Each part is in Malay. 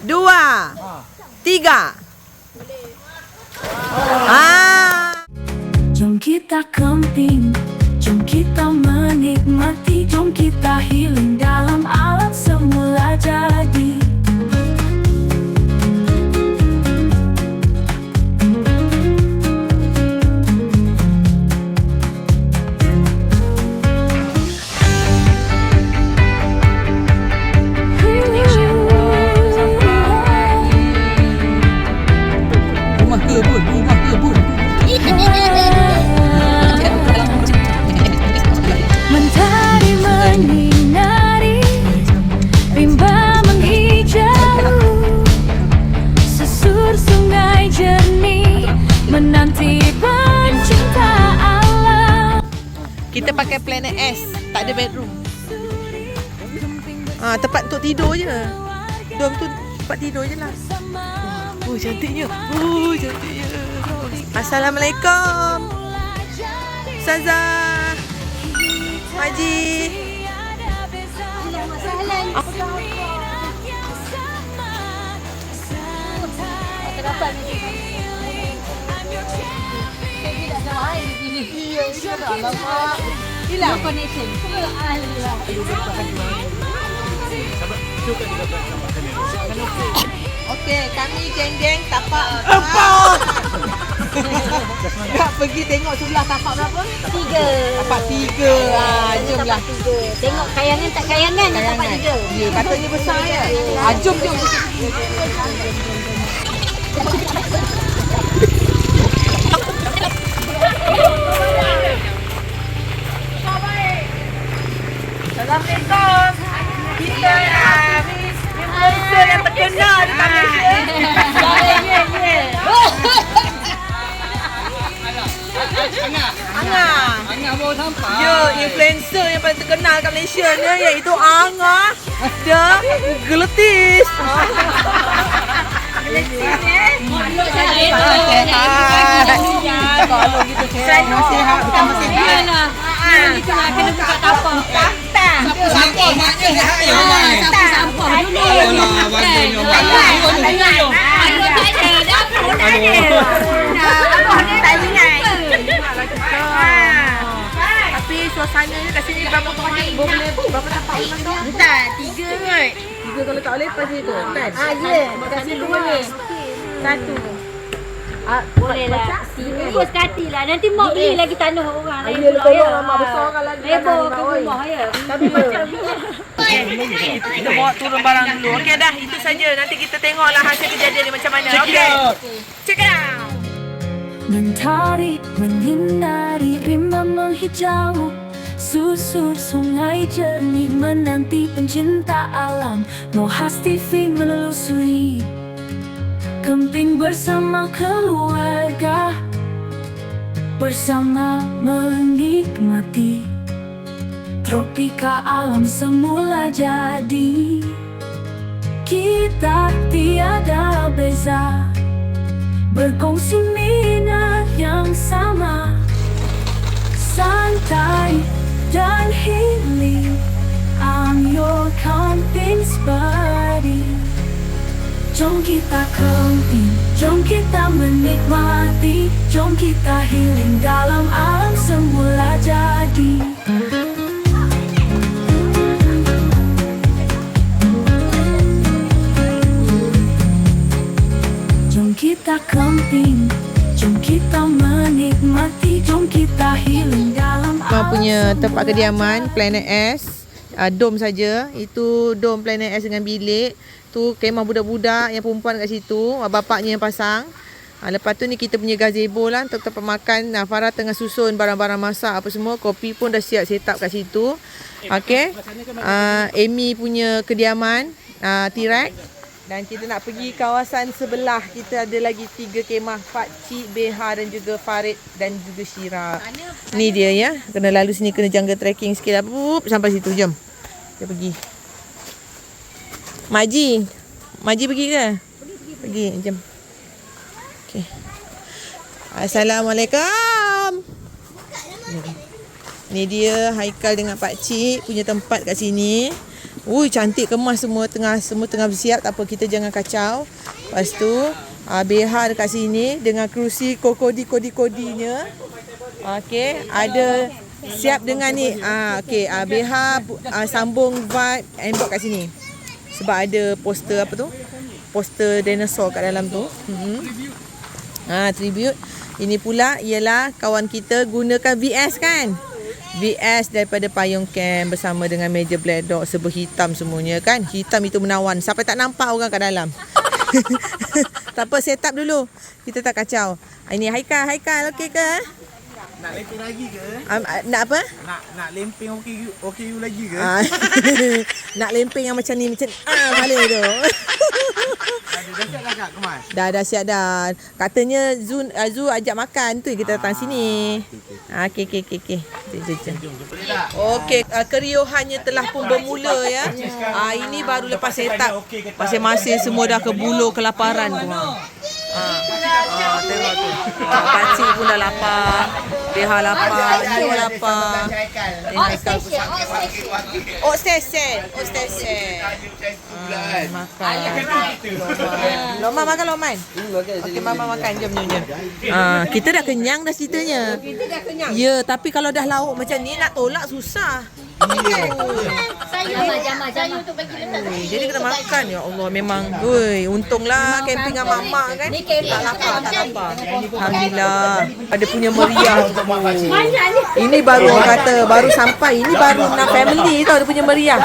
Dua, tiga. Jom kita camping, jom kita menikmati, jom kita healing dalam alam semula jadi. Mentari menyinari, rimba menghijau, susur sungai jernih, menanti pencinta alam. Kita pakai Planet S, tak ada bedroom. Tempat untuk tidur je. Dom tu tempat tidur je lah. Oh, cantiknya. Oh, cantiknya. Assalamualaikum. Ustazah. Haji. Hilang connection. Okey, kami geng-geng tapak 4. Tak pergi tengok sebelah tapak berapa? 3. Tapak 3. Jomlah. Tengok kayangan tak kayangan, tapak 3. Ya, katanya besar ya. Jom. Assalamualaikum. Kita influencer yang terkenal di Malaysia. Angah bawa sampah. Ya, influencer yang paling terkenal kat Malaysia ni iaitu Angah the Geletis. Kalau gitu saya nasihat bukan mesti dia lah. Kita nak kena buka tapak. Sampah maknya sihat ya. Sampah dulu. Tapi suasananya kat sini berapa orang boleh berapa tapak tu? Tak, 3 kot. 3 kalau tak boleh lepas itu kan? Ya, kasih 2 ni. 1. Boleh lah. Terus kati lah. Nanti mak beli lagi tanah orang lain pula ya. Mak besar orang lagi. Lebar ke rumah ya. Tapi macam kita bawa turun barang dulu. Okey dah, itu saja. Nanti kita tengoklah hasil kejadian ni macam mana. Okey. Check it out. Mentari menyinari, rimba menghijau, susur sungai jernih, menanti pencinta alam. Mohas TV menelusuri, camping bersama keluarga, bersama menikmati tropika alam semula jadi. Kita tiada beza, berkongsi minat yang sama, santai dan healing. I'm your camping's buddy. Jom kita camping, jom kita menikmati, jom kita healing dalam alam semula jadi. Jom kita camping, jom kita menikmati, jom kita healing dalam alam punya tempat kediaman Planet S. Dom saja. Itu dom Planet S dengan bilik. Tu kemah budak-budak yang perempuan kat situ. Bapaknya yang pasang. Lepas tu ni kita punya gazebo lah untuk tempat makan. Farah tengah susun barang-barang masak apa semua. Kopi pun dah siap set up kat situ. Okey. Amy punya kediaman T-Rex. Dan kita nak pergi kawasan sebelah. Kita ada lagi 3 kemah. Pakcik, Beha dan juga Farid dan juga Syira. Ni dia ya. Kena lalu sini, kena jungle trekking sikit lah. Sampai situ, jom. Kita pergi. Maji pergi ke? Pergi, jom. Okey. Assalamualaikum. Ni dia Haikal dengan Pakcik punya tempat kat sini. Ui, cantik kemas semua tengah bersiap. Tak apa, kita jangan kacau. Lepas tu BH dekat sini dengan kerusi kodi-kodinya. Okey, ada siap dengan ni. Okey, BH sambung vibe handbag kat sini. Sebab ada poster apa tu? Poster dinosaur kat dalam tu. Tribute. Ini pula ialah kawan kita gunakan VS kan? VS daripada Payung Camp bersama dengan meja Black Dog, serba hitam semuanya kan? Hitam itu menawan sampai tak nampak orang kat dalam. Tak apa, set up dulu. Kita tak kacau. Ini Haikal okey ke? Nak lemping lagi ke? Nak apa? Nak lemping okey you lagi ke? Nak lemping yang macam ni, macam balik tu. Dah siap dah Kak kemas? Dah siap dah. Katanya Zu ajak makan tu kita datang sini. Okey. Jom boleh tak? Okey, keriuhannya telah pun bermula ya. Ini baru lepas set up. Masing-masing semua dah kebulur kelaparan tu. Tengok tu. Pakcik pun dah lapar. Deha lapar, ni pun lapar. Oh station. Makan. Loman makan Loman. Okey, Mama makan. Jom. Kita dah kenyang dah ceritanya. Kita dah kenyang. Ya, tapi kalau dah lauk macam ni nak tolak susah. Jama untuk bagi letak. Jadi kena makan. Ya Allah, memang untunglah camping dengan mak kan. Tak lapar. Alhamdulillah. Ada punya meriah. Ini baru orang kata baru sampai. Ini baru 6 family tau dia punya meriah.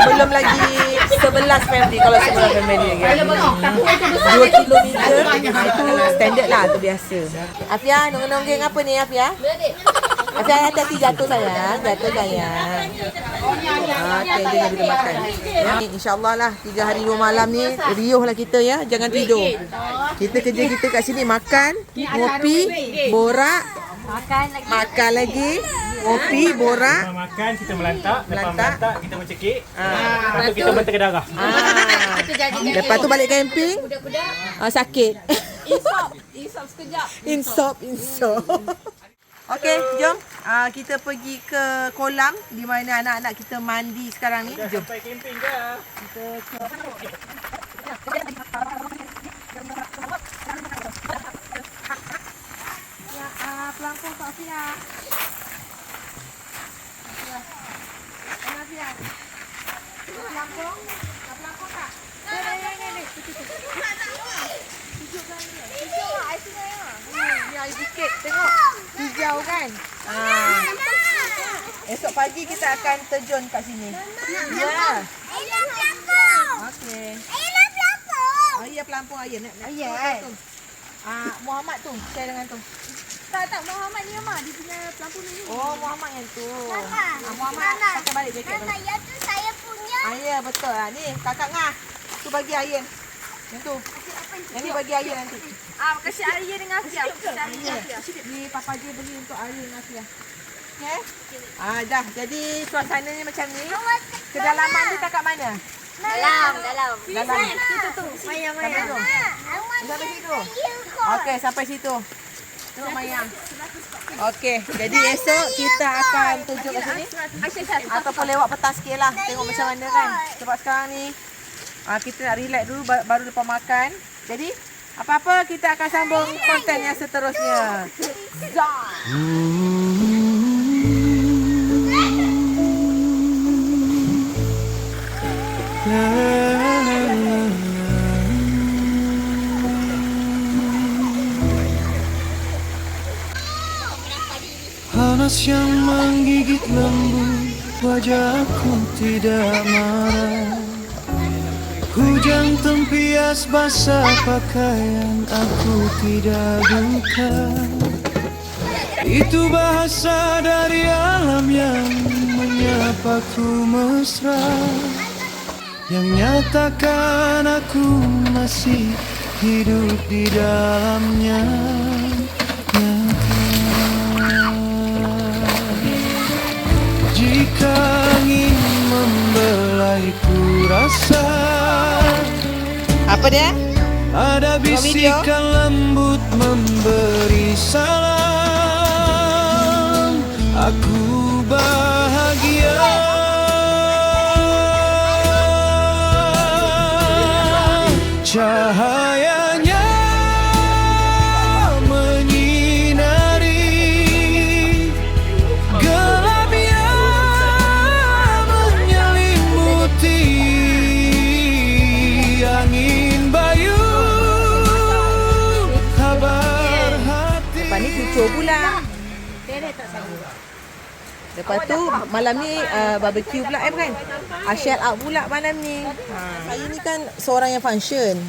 Belum lagi 11 family kalau 11 family lagi. 2 kilometer itu standard lah, tu biasa. Afia, nonggeng apa ni Afia? Afia hati-hati jatuh sayang. Okay, jangan kita makan. InsyaAllah lah 3 hari 2 malam ni riuh lah kita ya. Jangan tidur. Kita kerja kita kat sini makan, ngopi, borak, makan lagi, ngopi, borak. Makan, kita melantak. Lepas melantak, kita mencekik. Lepas tu kita bentuk darah. Lepas tu balik camping, sakit. Insop sekejap. Insop. Okey, jom. Kita pergi ke kolam di mana anak-anak kita mandi sekarang ni. Jom. Sampai camping dah. Pelampung Kak Afia. Pelampung Kak. Ni. Ni air bukit, tengok. Hijau kan? Esok pagi kita akan terjun kat sini. Ya. Okey. Ya, pelampung air. Ya. Muhammad tu, share dengan tu. Tak Muhammad ni Mak, dia punya pelampung ni. Oh, Muhammad yang tu. Muhammad pakai balik jaket tu. Ya tu saya punya. Ya, betul lah. Ni, kakak Ngah. Tu bagi air. Yang tu. Yang ni bagi air nanti. Kasih air dengan Afia. Ni Papa dia beli untuk air dengan Afia. Okay? Dah. Jadi suasananya macam ni. Kedalaman dia kat mana? Dalam. Situ tu. Sampai tu. Sampai situ. Okey, sampai situ. Tengok Mayang. Okey, jadi esok kita akan tunjuk kat sini. Ataupun lewat petang sikit lah. Tengok macam mana kan. Sebab sekarang ni kita nak relax dulu baru lepas makan. Jadi apa-apa kita akan sambung konten yang seterusnya. Panas yang menggigit lembut, wajahku tidak marah. Hujan tempias basah pakaian, aku tidak duka. Itu bahasa dari alam yang menyapaku mesra, yang nyatakan aku masih hidup di dalamnya. Jika angin membelai ku rasa, Apa dia? ada bisikan lembut memberi salam. Aku bahagia Cahayanya menyinari gelapnya menyelimuti angin bayu kabar hati. Lepas ni kucur pula. Lepas tu malam ni barbecue pula kan? Shell out pula malam ni. Saya ni kan seorang yang function.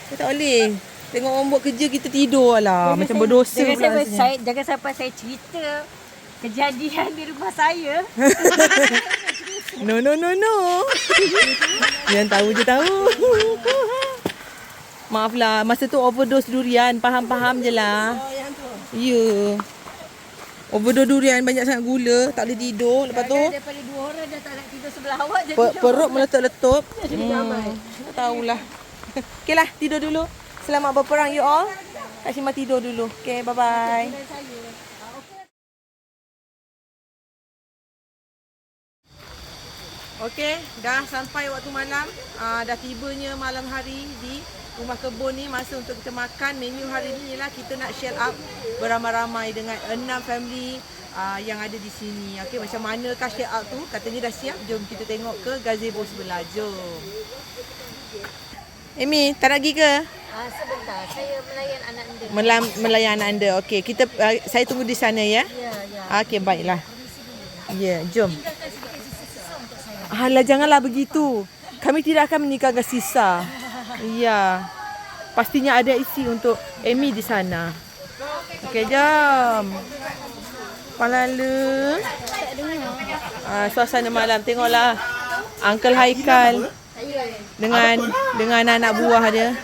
Saya tak boleh. Tengok orang buat kerja kita tidur lah. Macam berdosa pula rasanya. Jangan sampai saya cerita kejadian di rumah saya. No. Yang tahu je tahu. Maaf lah. Masa tu overdose durian. Faham-faham je lah. Ya. Overdose durian, banyak sangat gula, tak boleh tidur. Lepas tu Daripada 2 orang dah tak nak tidur sebelah awak je. perut meletup-letup. Tak tahulah. Okay lah, tidur dulu. Selamat berperang you all. Kak Shima tidur dulu. Okay, bye-bye. Okay, dah sampai waktu malam. Dah tibanya malam hari di rumah kebun ni. Masa untuk kita makan. Menu hari ni ialah kita nak share up beramai-ramai dengan 6 family yang ada di sini. Okay, macam manakah share up tu? Katanya dah siap. Jom kita tengok ke gazebo sebelah. Jom. Amy, tak nak pergi ke? Sebentar, saya melayan anak anda. Melayan anak anda. Okey, kita saya tunggu di sana ya. Ya. Okey, baiklah. Ya, jom. Alah, janganlah begitu. Kami tidak akan menikahkan sisa. Ya. Pastinya ada isi untuk Amy di sana. Okey, jom. Palala. Suasana malam, tengoklah. Uncle Haikal dengan anak buah dia.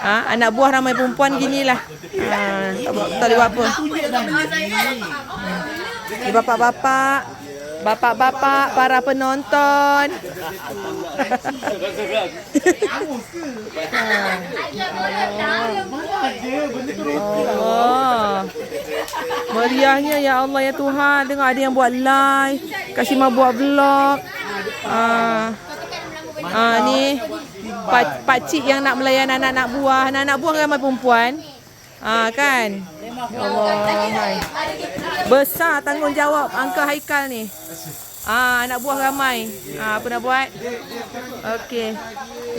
Anak buah ramai perempuan ginilah. Tak boleh buat apa. Ni bapak-bapak, para penonton. Allah. Meriahnya ya Allah ya Tuhan. Tengok ada yang buat live. Kak Shima buat vlog. Ni pakcik yang nak melayan anak-anak buah. Anak-anak buah ramai perempuan. Kan? Ya Allah. Besar tanggungjawab Uncle Haikal ni. Anak buah ramai. Apa nak buat? Okey.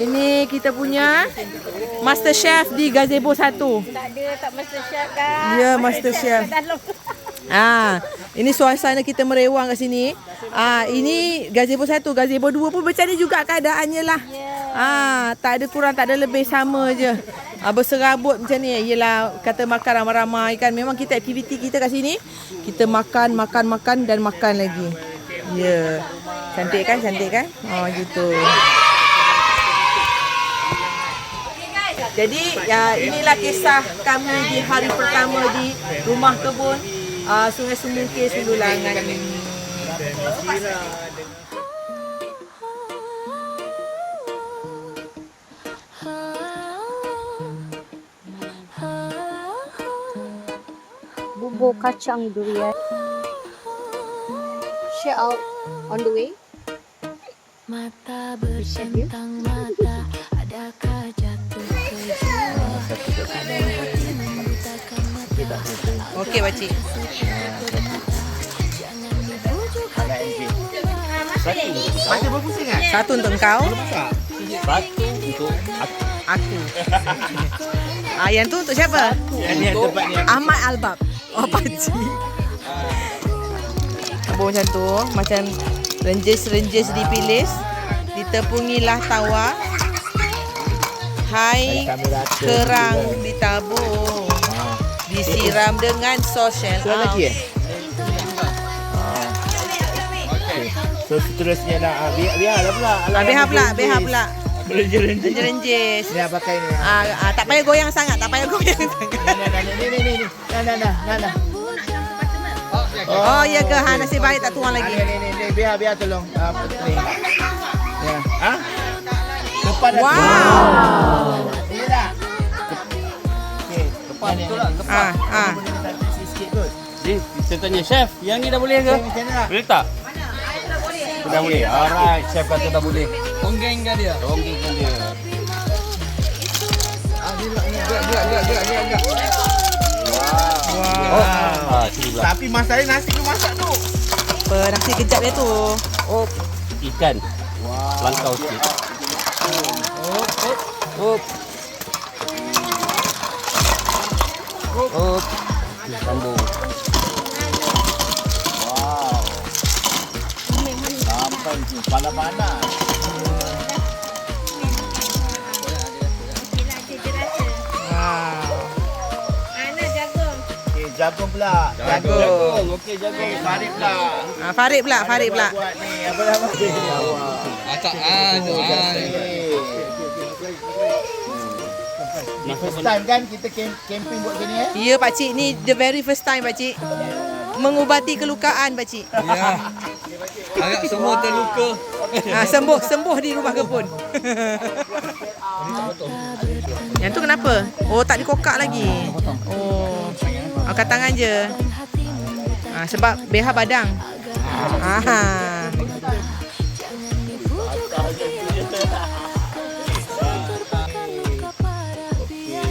Ini kita punya Master Chef di Gazebo 1. Tak ada, tak Master Chef kan? Ya, Master Chef. Ini suasana kita merewang kat sini. Ini Gazebo 1, Gazebo 2 pun macam ni juga keadaannya lah. Tak ada kurang, tak ada lebih, sama je. Berserabut macam ni. Yelah, kata makan ramai-ramai kan. Memang kita aktiviti kita kat sini. Kita makan dan makan lagi. Ya. Cantik kan? Gitu. Jadi inilah kisah kami di hari pertama di rumah kebun Sungai Semungkir Sululangan ini. Bubur kacang durian. Share out on the way. Mata bersentang mata, adakah jatuh ke jiwa? Kadang hati membutakan mata. Okey, pakcik. Jangan dibujuk hati Macam berpusing kan? Satu untuk kau. Satu untuk Aku. Yang tu untuk siapa? Yang tempat ni. Ahmad Albab. Oh, pakcik. Kebun macam tu. Macam renjes-renjes dipilis. Ditepungilah tawa. Hai, kerang ditabur. Disiram dengan sos shell out. So seterusnya nak biarlah pula. Biar pula. Renjes. Renjes. Ni pakai ni. Tak payah goyang sangat. Ni. Nah. Oh, ya ke? Nasib baik tak tuang lagi. Ni biar tolong. Ni. Ya. Depan dah. Wow. Ini dah. Okey, depan ni. Sikit kot. Kita tanya chef, yang ni dah boleh ke? Macam mana? Boleh tak? Dah boleh. Alright, chef kata dah boleh. Tonggengkan dia. sini pula. Tapi masalahnya nasi tu masak tu. Apa nasi kejap dia tu. Oh, ikan. Langkau sikit. Hop. Sambung. Wow. Sampai ni panas-panas. Jagung pula. Jagung. Okey, jagung. Farid pula. Farid pula. Buat ni apa nama dia? Acak Ni first time kan kita camping buat gini Ya pakcik, ni the very first time pakcik. Mengubati kelukaan pakcik. Ya. Agak semua terluka. Sembuh di rumah kebun. Yang tu kenapa? Oh, tak dikokak lagi. Oh. Angkat tangan je. Sebab behar badang.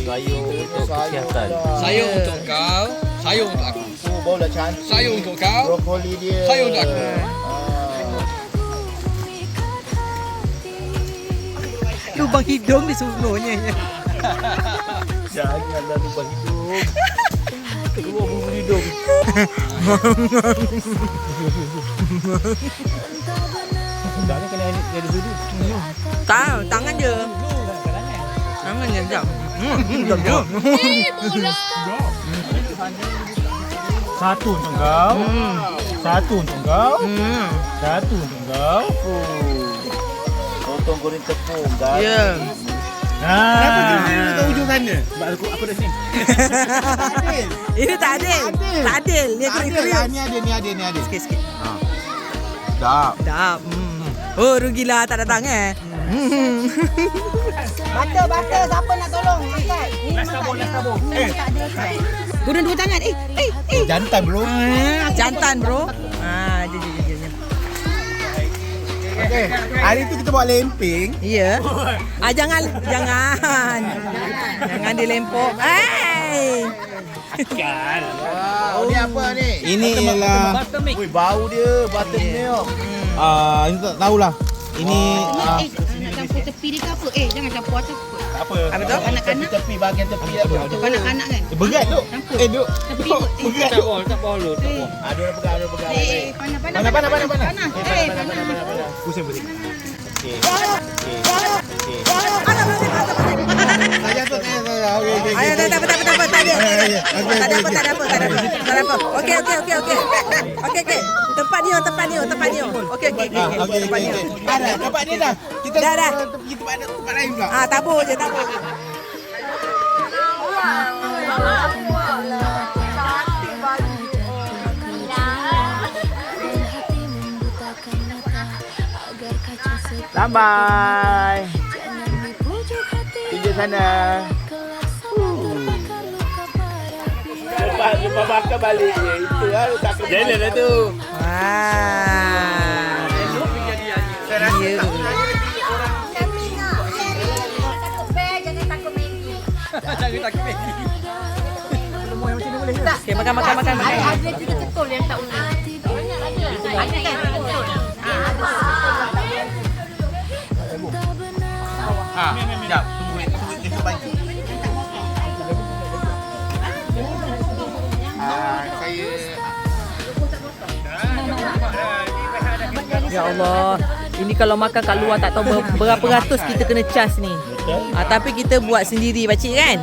Sayur untuk kesihatan. Sayur untuk kau, sayur untuk aku. Bau lah cantik. Sayur untuk kau, Brokoli dia. sayur untuk aku. Lubang hidung di seluruhnya. Janganlah lubang hidung. Keluar bulu hidung. Sedapnya kena ada dulu. Tak, tangan je. Tangan je, sekejap. Sekejap. Satu untuk kau. Satu untuk kau. Satu untuk kau. Lontong goreng tepung kan. Ya. Kenapa dia ke ujung sana? Sebab aku dah sini. Ini tak adil. Tak adil. Ni kriuk-kriuk. Ni ada. Sikit-sikit. Sedap. Sedap. Oh, rugilah tak datang Bata, siapa nak tolong? Angkat. Ni Nak sabun. tak ada kan. Guna dua tangan. Jantan bro. Jantan bro. Je. Okey. Hari tu kita buat lemping. Ya. Jangan dilempok. Kan. Wow, ni apa ni? Ini ialah Ui, bau dia buttermilk. ini tak tahulah. Ini Nak campur tepi dia ke apa? Jangan campur atas. Tak apa. Apa tu? Kanak-kanak. Tepi bahagian tepi apa? Kanak-kanak kan? Berat tu. Campur. Duk. Tepi kot. Berat. Tak boleh. Ada orang pegang. Panas. Panas. Pusing. Okey. Saya tu saya. Okey. Ayo, tak apa. Tak ada apa. Okey. Okey. Tempat ni. Okey. Ada tempat ni dah. Kita Dah. pergi tempat lain pula. Tabur je. Lambai. Tunjuk sana. Lepas makan balik je. Itu lah tak kena. Jalan lah tu. Saya rasa tak pernah jadi orang Okey, makan. Ada 3 ketul yang tak unik. Ada kan 3 ketul. Sekejap. Tunggu esok pagi. Ya Allah. Ini kalau makan kat luar tak tahu berapa ratus kita kena cas ni. Tapi kita buat sendiri pakcik kan?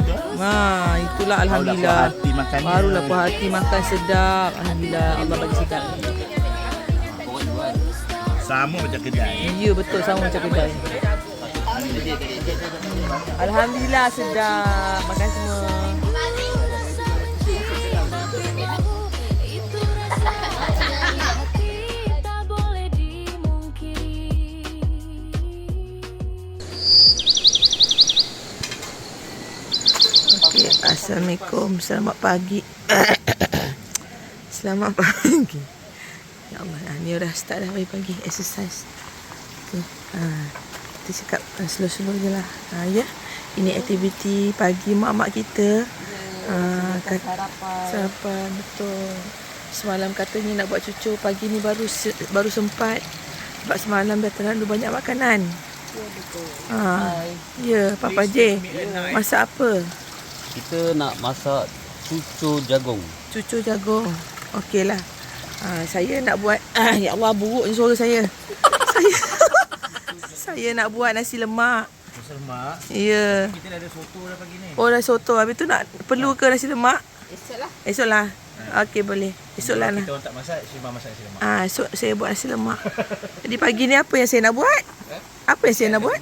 Itulah alhamdulillah. Barulah puas hati makan sedap. Alhamdulillah Allah bagi sedap. Sama macam kedai. Ya betul sama macam kedai. Alhamdulillah sedap. Makan semua. Okay, Assalamualaikum. Selamat pagi. Selamat pagi. Ya Allah, ni dah start dah pagi-pagi exercise. Okay. Kita cakap slow-slow je lah. Ya. Ini aktiviti pagi mak-mak kita. Sarapan, betul. Semalam katanya nak buat cucu, pagi ni baru sempat. Sebab semalam dah terlalu banyak makanan. Ya, betul. Ya, Papa J. Masak apa? Kita nak masak cucur jagung. Cucur jagung. Okeylah. Saya nak buat ya Allah, buruknya suara saya. Saya nak buat nasi lemak. Nasi lemak. Ya. Kita dah ada soto dah pagi ni. Oh, dah soto. Habis tu nak perlu ke nasi lemak? Esoklah. Esoklah. Okey, boleh. Esoklah lah. Kita orang tak masak, Syirah masak nasi lemak. Esok saya buat nasi lemak. Jadi pagi ni apa yang saya nak buat? Apa yang saya nak buat?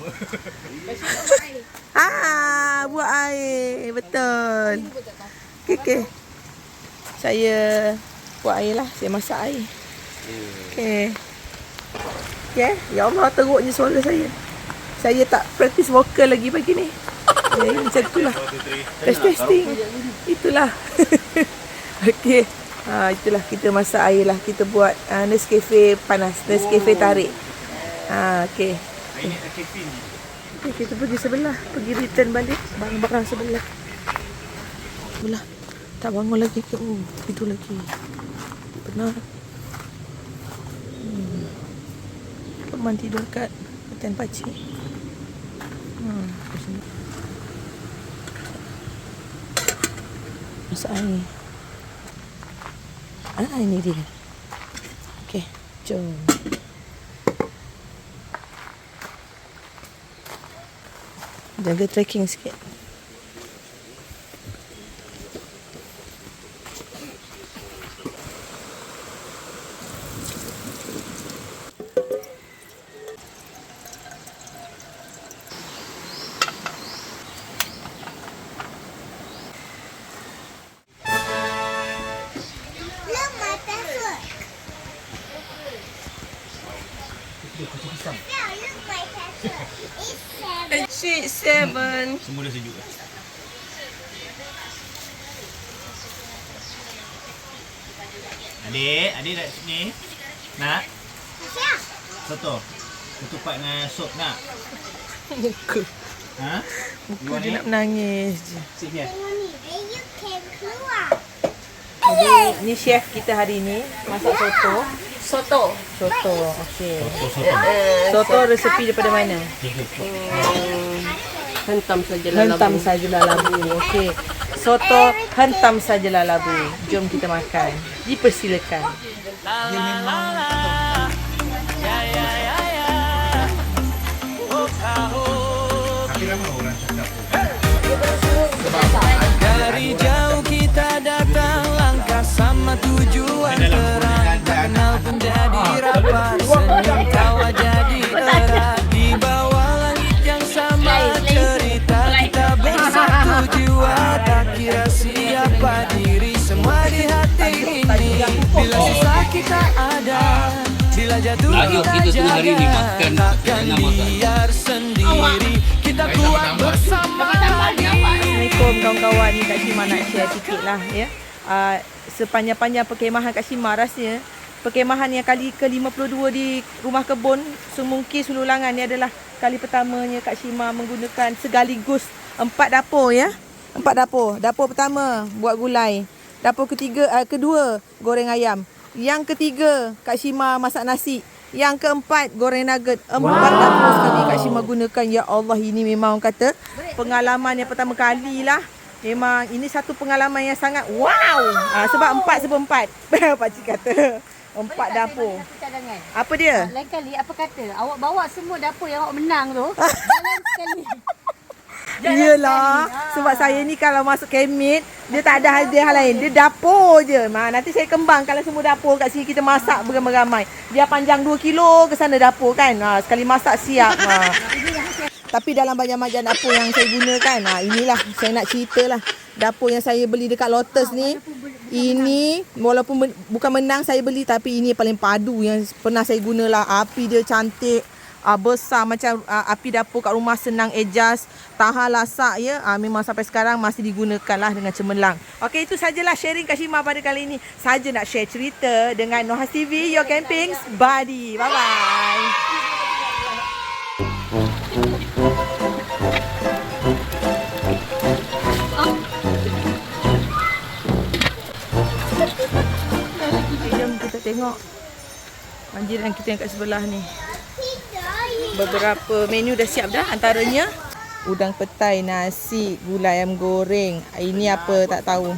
Buat air. Betul. Okey. Saya buat air lah. Saya masak air. Okey. Okay. Ya Allah, teruknya suara saya. Saya tak praktis vokal lagi pagi ni. Ya, macam itulah. Testing. Itulah. Okey. Itulah kita masak air lah. Kita buat Nescafe panas. Nescafe tarik. Okey. Okay, kita pergi sebelah. Pergi return balik. Barang-barang sebelah. Sebelah. Tak bangun lagi ke? Tidur lagi. Benar. Teman tidur kat hotel pakcik. Masak air. Ini dia. Okey, jom. Jaga tracking sikit. Sheet 7. Semua dah sejuk. Adik nak sini. Nak? Soto. Ketupat dengan sop nak? Muka. Muka dia nak menangis je. Sini ya. Jadi ni chef kita hari ni masak soto. Soto. Okey. Soto resepi daripada mana? Hentam sajalah Hentam sajalah labu. Okey. Soto hentam sajalah labu. Jom kita makan. Dipersilakan. Dari jauh kita datang, langkah sama tujuan terang. Tak kenal pun jadi rapat, senyum tawa jadi erat. Di bawah langit yang sama, cerita kita bersatu jiwa. Tak kira siapa diri, semua di hati ini. Bila susah kita ada, bila jatuh kita jaga. Takkan biar sendiri, kita kuat bersama. Assalamualaikum kawan-kawan, ni Kak Syima nak share sikit lah ya. Sepanjang-panjang perkemahan Kak Syima rasanya perkemahan yang kali ke-52 di Rumah Kebun Semungkir Sululangan ni adalah kali pertamanya Kak Syima menggunakan segaligus 4 dapur ya. 4 dapur. Dapur pertama buat gulai. Dapur kedua goreng ayam. Yang ketiga Kak Syima masak nasi. Yang keempat goreng nugget. 4 dapur sekali Kak Syima gunakan. Ya Allah, ini memang kata pengalaman yang pertama kali lah. Memang ini satu pengalaman yang sangat wow. Sebab 4 sebab 4. Pakcik kata 4 dapur. Apa dia? Lain kali apa kata? Awak bawa semua dapur yang awak menang tu. Jangan sekali. Yelah. Sebab saya ni kalau masuk kemit, dia tak ada hadiah lain. Dia dapur je. Nanti saya kembangkan semua dapur kat sini. Kita masak beramai-ramai. Dia panjang 2 kilo ke sana dapur kan. Sekali masak siap. Tapi dalam banyak-banyak dapur yang saya gunakan, inilah saya nak ceritalah. Dapur yang saya beli dekat Lotus ni, ini walaupun bukan menang saya beli, tapi ini paling padu yang pernah saya gunalah. Api dia cantik, besar macam api dapur kat rumah Senang Adjust, tahan lasak ya. Memang sampai sekarang masih digunakan lah dengan cemerlang. Okey, itu sajalah sharing Kak Syima pada kali ini. Saja nak share cerita dengan Nuhas TV, your camping's buddy. Bye bye. tengok jiran kita yang kat sebelah ni. Beberapa menu dah siap dah. Antaranya udang petai, nasi, gulai ayam goreng. Ini apa tak tahu.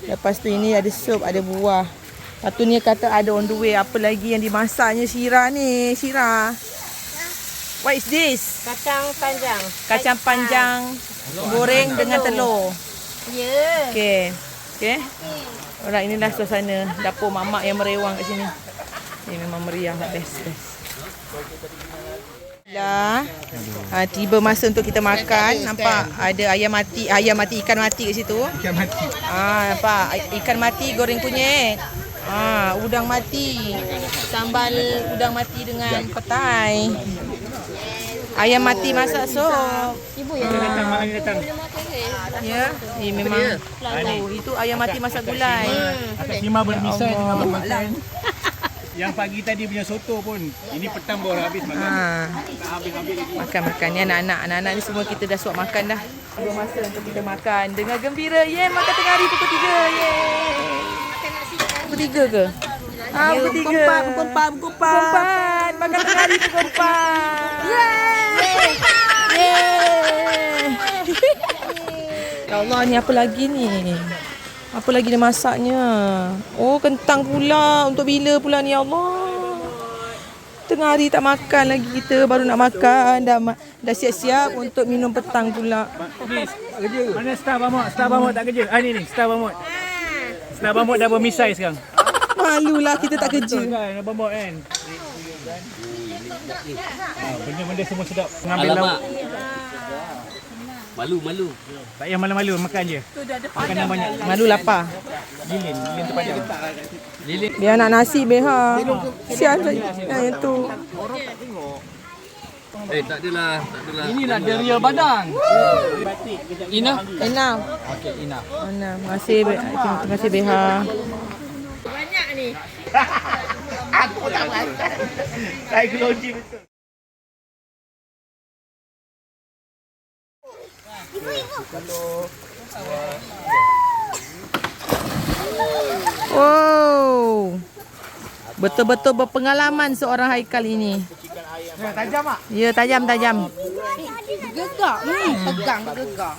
Lepas tu ini ada sup, ada buah. Lepas tu ni kata ada on the way. Apa lagi yang dimasaknya Syira ni? Syira. What is this? Kacang panjang. Kacang panjang goreng dengan telur. Ya. Okey. Okey. Alright, inilah suasana dapur mak-mak yang merewang kat sini. Ini memang meriah, best. Dah. Tiba masa untuk kita makan. Nampak ada ayam mati, ikan mati kat situ. Ikan mati. Nampak ikan mati goreng kunyit. Udang mati. Sambal udang mati dengan petai. Ayam mati masak sup. Ibu ya. Datang malam ni datang. Ya, ini memang. Oh, itu ayam mati masak gulai. Akak Sima bermisai dengan makan. Yang pagi tadi punya soto pun. Ini petang baru habis makan. Tak habis-habis lagi. Makan ni anak-anak ni semua kita dah suap makan dah. Ada masa untuk kita makan dengan gembira. Makan tengah hari pukul 3. Pukul 3 ke? Pukul 4. Pukul 4. Makan tengah hari pukul 4. Ya Allah, ni apa lagi ni? Apa lagi dia masaknya? Oh, kentang pula. Untuk bila pula ni, ya Allah? Tengah hari tak makan lagi kita. Baru nak makan. Dah siap-siap untuk minum petang pula. Kerja. Mana staff Bamut? Staff Bamut tak kerja. Ni, staff Bamut. Staff Bamut dah bermisai sekarang. Malulah kita tak kerja. Betul kan, Bamut kan? Benda-benda semua sedap. Mengambil lauk. Malu. Tak payah malu-malu, makan je. Makanan banyak. Malu lapar. Lilin terpadam. Dia nak nasi beha. Sial yang tu. Tak adalah. Inilah deria badan. Ina. Enam. Okey, Ina. Terima kasih beha. Aku tak makan. Psikologi betul. Wow. Betul-betul berpengalaman seorang Haikal ini. Tajam tak? Ya, tajam. Gegak. Pegang gegak.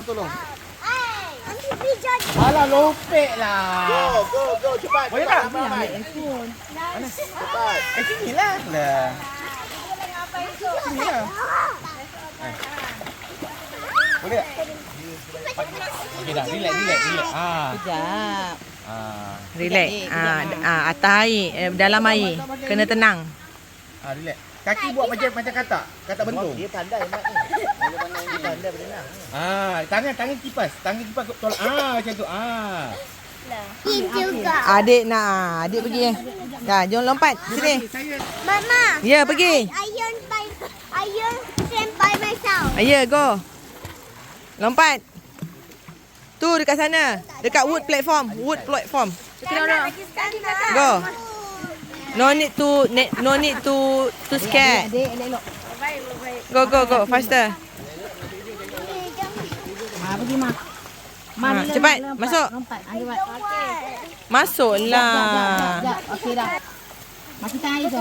Alah, lopek lah. Go, cepat. Boleh tak? Mana? Cepat. Sini lah. Sini lah. Boleh tak? Okey dah, relax. Sekejap. Relax. Atas air, dalam air. Kena tenang. Relax. Kaki buat macam katak bentung. Dia pandai mak ni. Dia pandai berenang. Tangan kipas. Tolak. Macam tu. Adik nak. Adik pergi. Dah, jom lompat. Sini. Mama. Ya, pergi. I stand by myself. Ya, go. Lompat. Tu dekat sana. Dekat wood platform. Go. No need to scared. Go. Faster. Pergi mak. Cepat. Masuk. Masuklah. Okey dah. Masih tangan air tu.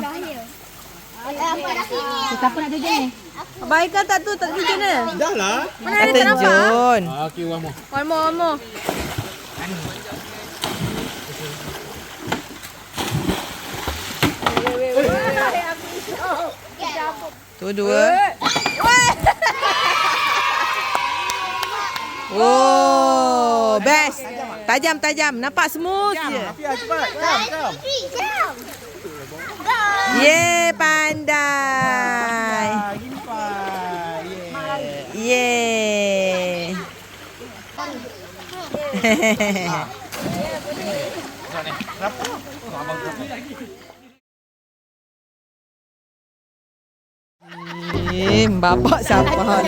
Siapa nak terjun ni? Baik kan tak terjun ni? Dah lah. Mana ada terjun? Okey, one more. One more. Tu dua. Oh, best. Tajam. Nampak smooth je. Cepat. Come. Ye, pandai. Ye. Bapak siapa?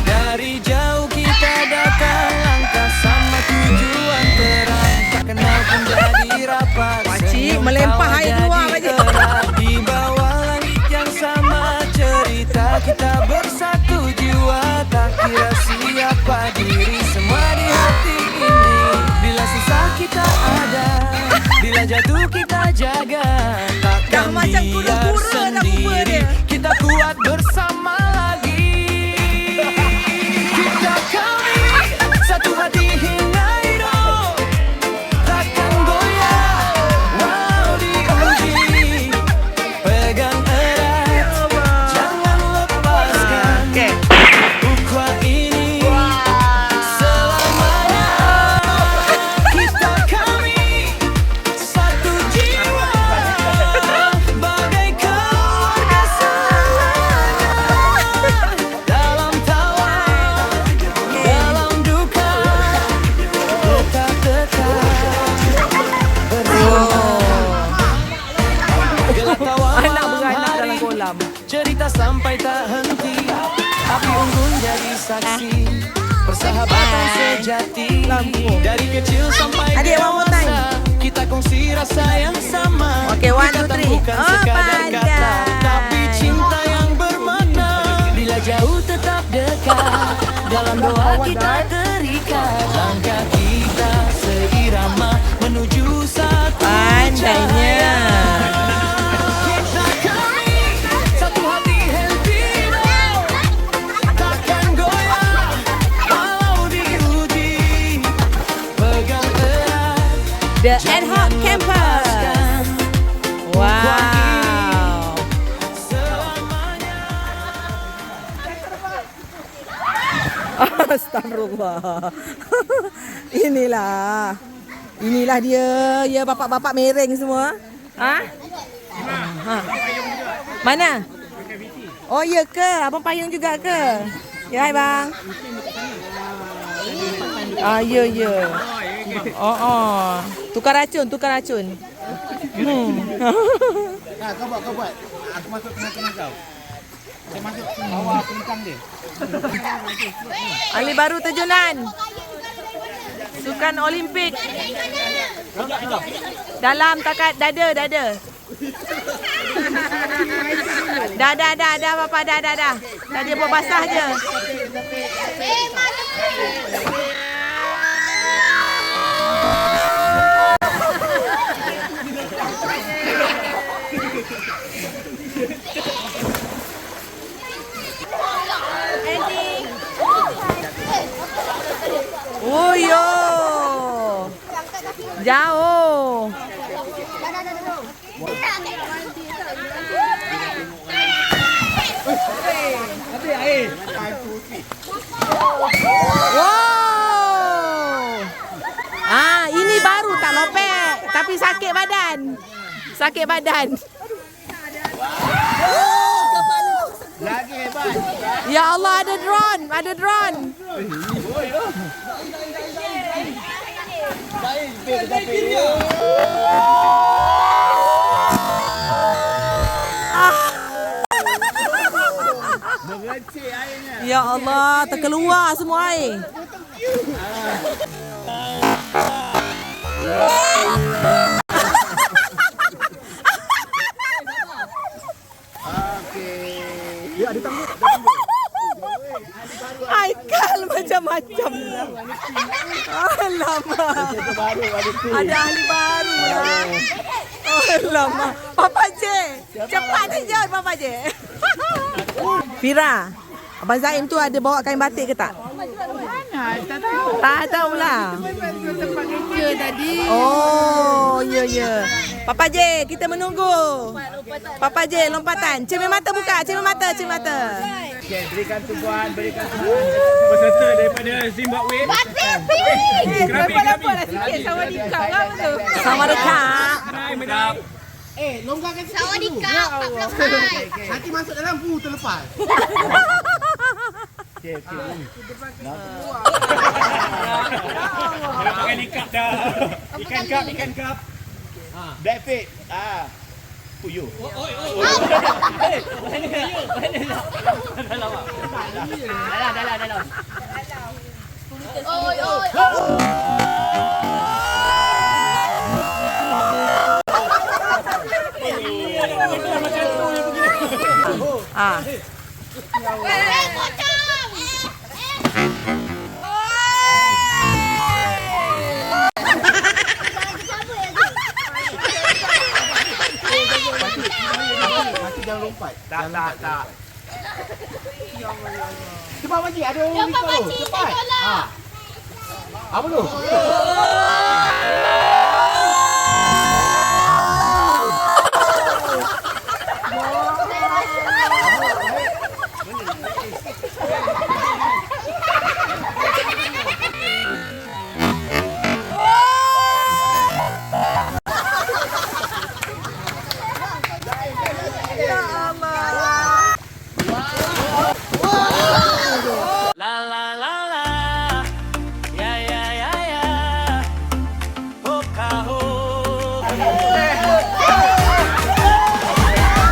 Dari jauh kita datang, langkah sama tujuan terang, tak kenal pun kita bersatu jiwa, tak kira siapa diri, semua di hati ini. Bila susah kita ada, bila jatuh kita jaga, takkan macam biar kura-kura nak buka sendiri. dia. Kita kuat bersama lagi. Kita kami satu hati hingga hidup, takkan goyah walau diuji. Pegang erat, jangan lepaskan ukhuwah ini selamanya. Kita kami satu jiwa, bagai keluarga selamanya. Dalam tawa, dalam duka, tetap bersama. Gelap tawa Anak beranak malam dalam hari, kolam. cerita sampai tak henti. Api unggun jadi saksi, persahabatan sejati. Dari kecil sampai Adik, one more time. dewasa, kita kongsi rasa yang sama. Okay, 1, 2, Ikatan 3. bukan Oh, sekadar kata, pandai. tapi cinta yang bermakna. Bila jauh tetap dekat, dalam doa kita terikat. Langkah kita seirama menuju satu Pandainya. kita kami satu hati Helpino, takkan goyah walau diuji. Pegang erat, The Ad Hoc Campus. Wow. selamanya. Astagfirullah. Inilah dia, ya bapak-bapak mereng semua. Ha? Mana? Oh ya ke? Abang payung juga ke? Ya, hai bang. Ya. Oh. Tukar racun. Nah, kau buat. Aku masuk tengah-tengah kau. Saya masuk bawah pengkang dia. Ahli baru terjunan. Sukan Olimpik. Dalam takat dada. Dah bapak dah. Dah dia buat basah je. Oh yo. Jauh. Wow. Ini baru tak lopek, tapi sakit badan. Lagi hebat. Ya Allah, ada drone. Mengecik airnya. Ya Allah, terkeluar semua air. Haikal macam-macam. Alamak. Ada ahli baru lah. Alamak. Papa J. Cepat je Papa J. Fira, Abang Zaim tu ada bawa kain batik ke tak? Tak tahu lah. Oh, ya. Papa J, kita menunggu. Papa J, lompatan. Cermin mata buka, cermin mata. Okay, berikan tumpuan. Peserta daripada Zimbabwe. Lambat lah sikit sama dikap kan tu. Sama dekat. Longgarkan sikit Sawadee dulu. kap, tak lepas. Nanti masuk dalam terlepas. Okay. Pakai ikat dah. Ikan kap. Black fit. Puyo. Dalam. Jangan lompat. Tak. Cepat makcik, ada orang ikut tu. Cepat. Apa tu? La la la la, ya ya ya ya, hoka ho.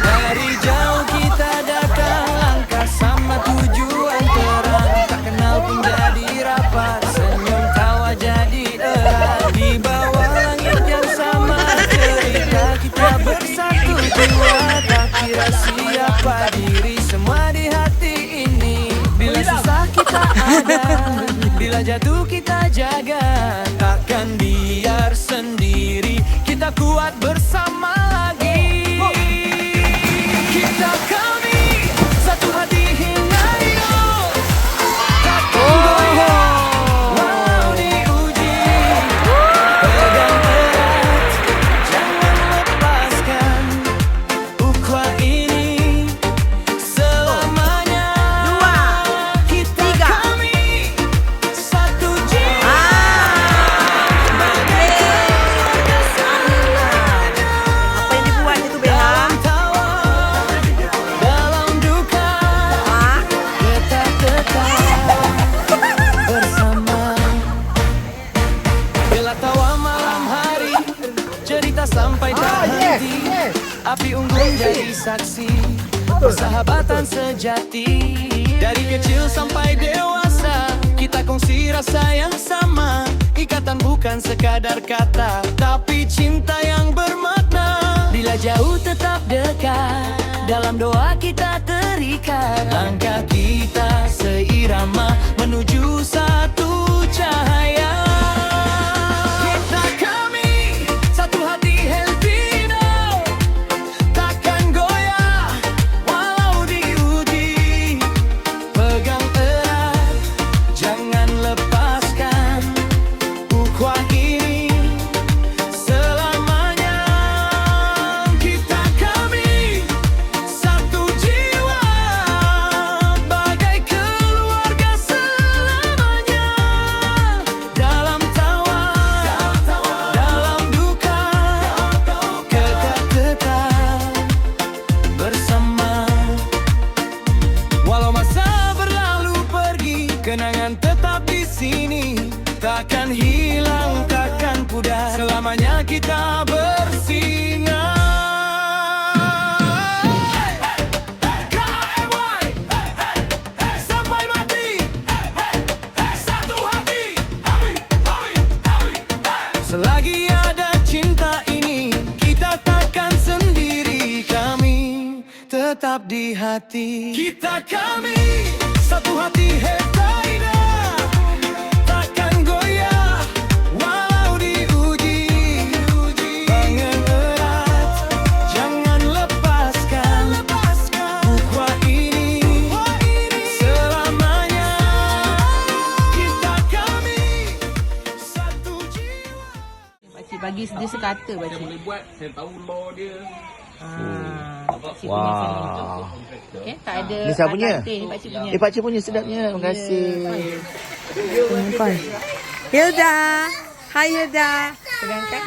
Dari jauh kita datang, langkah sama tujuan terang. Tak kenal pun jadi rapat, senyum tawa jadi erat. Di bawah langit yang sama, cerita kita bersatu jiwa. Tak kira siapa diri, semua di hati ini. Bila susah kita ada, bila jatuh kita jaga. Takkan biar sendiri, kita kuat bersama lagi. Kita kami, satu hati hingga hidup. Takkan goyah, walau diuji. Pegang erat, jangan lepaskan ukhuwah ini selamanya. Kita kami satu jiwa. Apa yang dibuat itu, Bella? Dalam tawa, dalam duka, tetap bersama. Bila tawa malam hari, cerita sampai tak henti. Api unggun jadi saksi, persahabatan sejati. Dari kecil sampai dewasa, kita kongsi rasa yang sama. Ikatan bukan sekadar kata, tapi cinta yang bermakna. Bila jauh tetap dekat, dalam doa kita terikat. Langkah kita seirama, menuju satu cahaya. Kita kami, satu hati Helpino. Takkan goyah, walau diuji. Pegang erat, jangan lepaskan ukhuwah ini selamanya. Kita kami, satu jiwa, bagai keluarga selamanya. Dalam tawa, dalam duka, kekal bersama. Walau masa berlalu pergi, kenangan tetap di sini. Takkan hilang, takkan pudar, selamanya kita bersinga. KMY, sampai mati, satu hati. Selagi ada cinta ini, kita takkan sendiri. Kami tetap di hati. Kita kami, satu hati Hetaida. Takkan goyah, walau diuji. Pegang erat, jangan lepaskan ukhuwah ini selamanya. Kita kami, satu jiwa. Pakcik bagi dia sekata, pakcik. Boleh buat, saya tahu law dia. Pakcik punya sini. Okay, tak ada. Ni siapa punya? Ni pakcik punya. Pakcik punya sedapnya. Terima kasih. Nampak. Hilda. Hai Hilda. Pegangkan.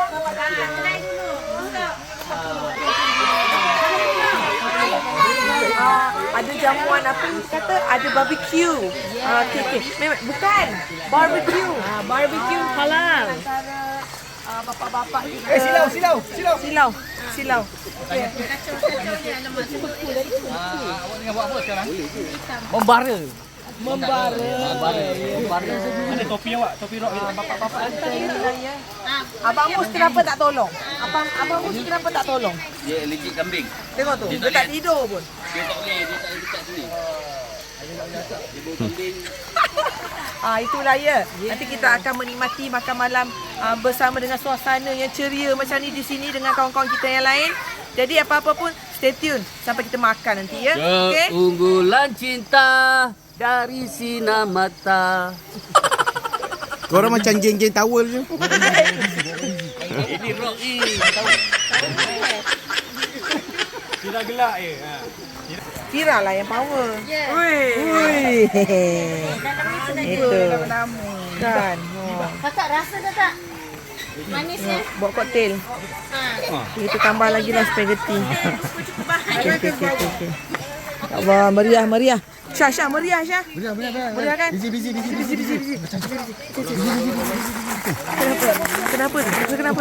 Ada jamuan apa ni kata? Ada barbecue. Okey. Memang bukan. Barbecue. Barbecue halal. Bapak-bapak juga. Silau. Awak tengah buat apa sekarang? Membara. Mana topi awak? Topi rock kita. Bapak-bapak Abang Mus kenapa tak tolong? Abang Mus kenapa tak tolong? Dia allergic kambing. Tengok tu. Dia tak tidur pun. Dia tak boleh dekat sini. Itulah ya. Nanti kita akan menikmati makan malam bersama dengan suasana yang ceria macam ni di sini dengan kawan-kawan kita yang lain. Jadi apa-apa pun stay tune sampai kita makan nanti ya. Okey. Keunggulan cinta dari sinar mata. Korang macam geng-geng towel je. Ini rock ni. Kira gelak je. Kira lah yang power. Ui. Itu. Kan. Kakak rasa tak? Manisnya. Buat koktail. Kita tambah lagi lah spaghetti. Okey. Allah, meriah. Syah, meriah Syah. Meriah kan? Busy. Kenapa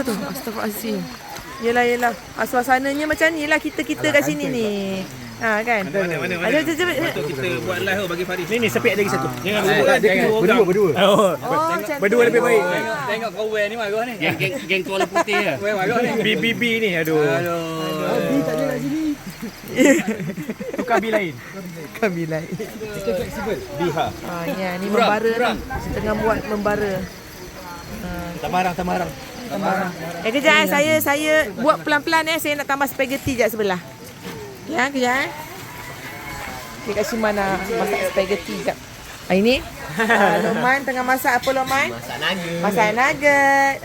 tu? Astagfirullahaladzim. Yelah. Suasananya macam ni lah kita kat sini ni. Kan? Mana? Ada. Betul kita buat live bagi Faris. Ni sepik lagi satu. Jangan berdua. Berdua. Berdua lebih baik. Tengok kawan ni marah ni. Geng Kuala Putih lah. Marah ni. BB ni. Aduh. B tak ada kat sini. Tukar B lain. Kambilai. Kita fleksibel. B ha. Ya, ni membara ni. Tengah buat membara. Tak marah. Kejap saya buat pelan-pelan saya nak tambah spaghetti jap sebelah. Ya, kejap Okey, Kak Shima nak masak spaghetti jap. Ini Lokman tengah masak apa Lokman? Masak nugget.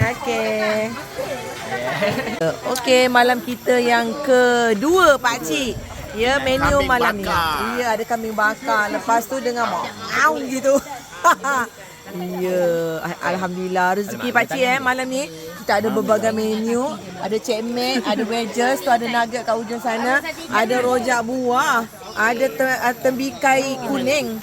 Okey, malam kita yang kedua Pak Cik. Ya, menu malam ni. Ya, ada kambing bakar. Lepas tu dengan mau gitu. Ya, alhamdulillah rezeki Pak Cik malam ni. Kita ada berbagai menu, ada cekmek, ada wedges, tu ada nugget kat ujung sana, ada rojak buah, ada tembikai kuning.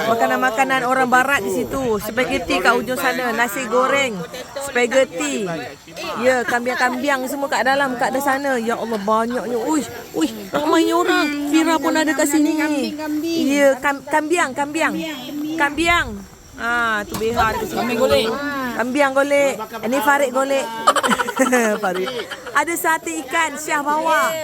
Makanan-makanan orang barat di situ. Spaghetti kat ujung sana, nasi goreng, spaghetti. Ya, kambiang-kambiang semua kat dalam, kat sana. Ya Allah, banyaknya. Uish, ramainya orang. Fira pun ada kat sini. Ya, kambiang. Tu Beha ada sini. Kambiang golek. Ini Farid golek. Farid. Ada sate ikan Syah bawa.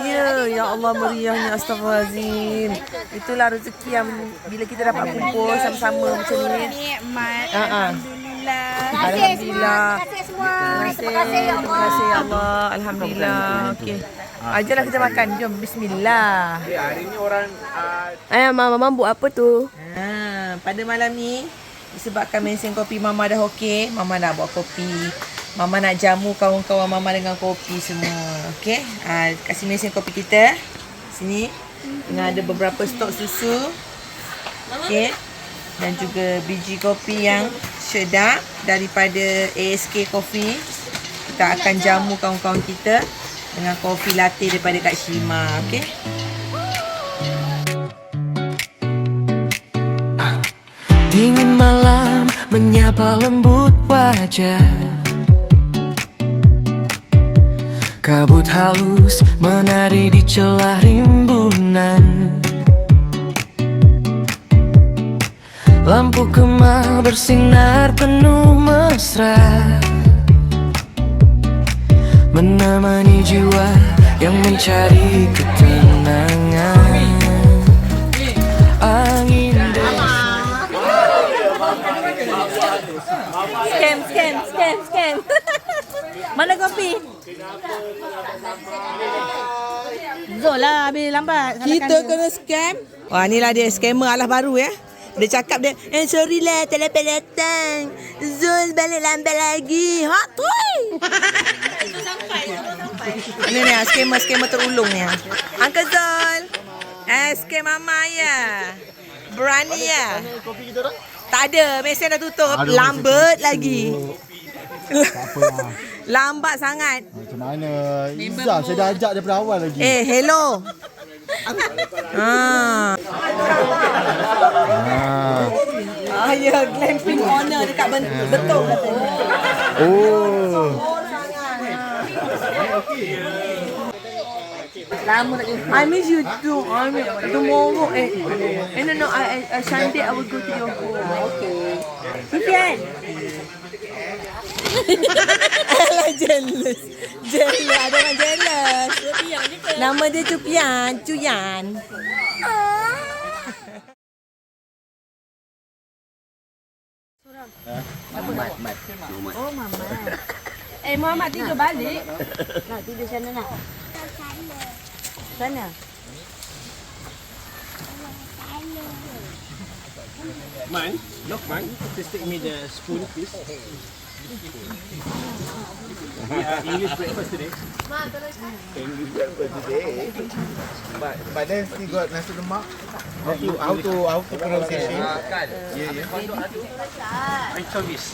Ya Allah, meriahnya, astagfirullahalazim. Itulah rezeki yang bila kita dapat kumpul sama-sama macam ni. Nikmat. Alhamdulillah. Terima kasih semua. Terima kasih ya Allah. Alhamdulillah. Okey. Ajalah kita makan. Jom bismillah. Hari ni orang Mama buat apa tu? Pada malam ni disebabkan mesin kopi Mama dah okey, Mama nak buat kopi. Mama nak jamu kawan-kawan Mama dengan kopi semua. Okey. Kasih mesin kopi kita. Sini. Dengan ada beberapa stok susu. Okey. Dan juga biji kopi yang sedap daripada ASK Coffee. Kita akan jamu kawan-kawan kita dengan kopi latte daripada Kak Shima. Okey. Dingin malam menyapa lembut wajah, kabut halus menari di celah rimbunan. Lampu kemal bersinar penuh mesra, menemani jiwa yang mencari ketenangan. Angin Scam. Mana kopi? Zul lah, habis lambat. Kita kena scam. Wah, inilah dia scammer alah baru ya. Dia cakap dia, sorry lah, tak dapat datang. Zul balik lambat lagi. Tui. Itu sampai. Ini ni, scammer terulung ni. Uncle Zul. Scam Mama ya. Berani ya. kopi kita dah. Tak ada, mesin dah tutup. Lambat lagi. Lambat sangat. Macam mana? Izzah, saya dah ajak daripada awal lagi. Hello. Ya, glamping owner dekat betul katanya. Oh. Lama nak jumpa. I miss you too. Tomorrow. No. Sunday I will go to your home. Okay. Sufian. Alah, jealous. Ada orang jealous. Nama dia Cuyan. Oh, Mama. Muhammad tidur balik. Nak tidur sana nak? Sana. Man, look man, please take me the spoon, please. English breakfast today. English breakfast today. But then still got nasi lemak. How to pronunciation? Yeah. Anchovies.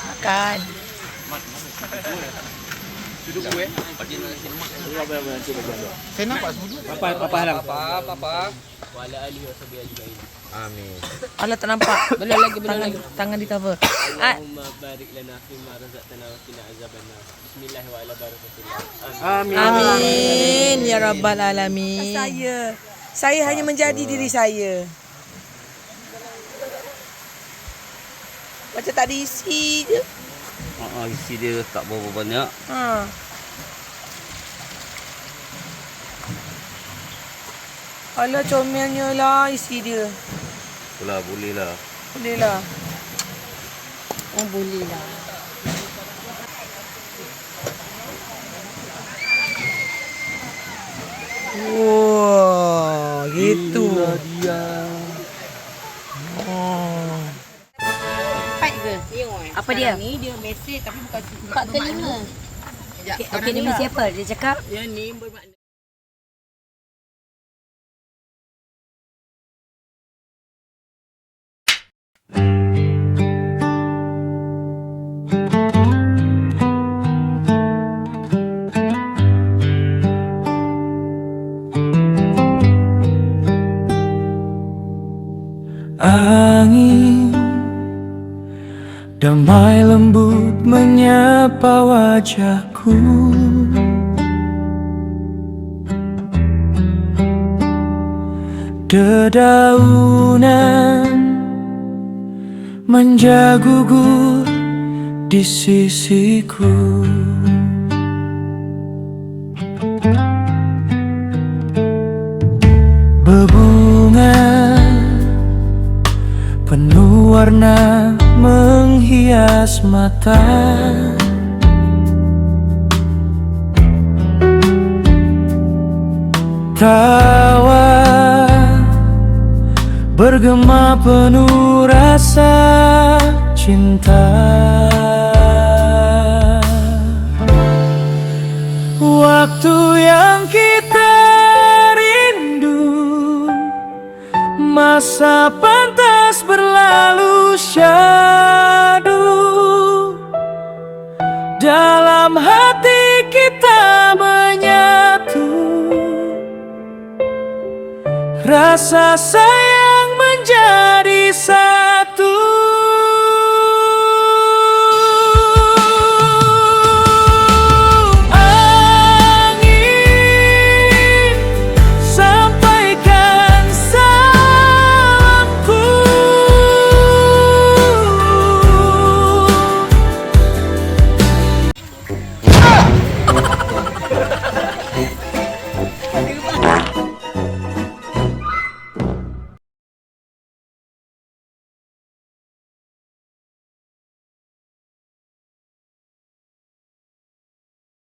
Makan. Duduk gue. Saya nampak semua. Papa halang. Amin. Allah tak nampak. Belum lagi. Tangan di cover. Amin ya rabbal alamin. Saya hanya menjadi diri saya. Macam tak ada isi je. Isi dia tak berapa banyak. Ha. Alah comelnya lah isi dia. Itulah boleh lah. Boleh lah. Oh boleh lah. Wah, gitu. Dia. Oh. Apa dia? Ni dia mesej tapi bukan 4 ke 5. Okey, dia mesti apa? Dia cakap Yang ni bermakna Angin damai lembut menyapa wajahku. Dedaunan menjagugur di sisiku. Bebunga penuh warna menghias mata. Tawa bergema penuh rasa cinta. Waktu yang kita rindu, masa pantas berlalu syadu. Dalam hati kita menyatu, rasa sayang menjadi satu. Angin, sampaikan salamku.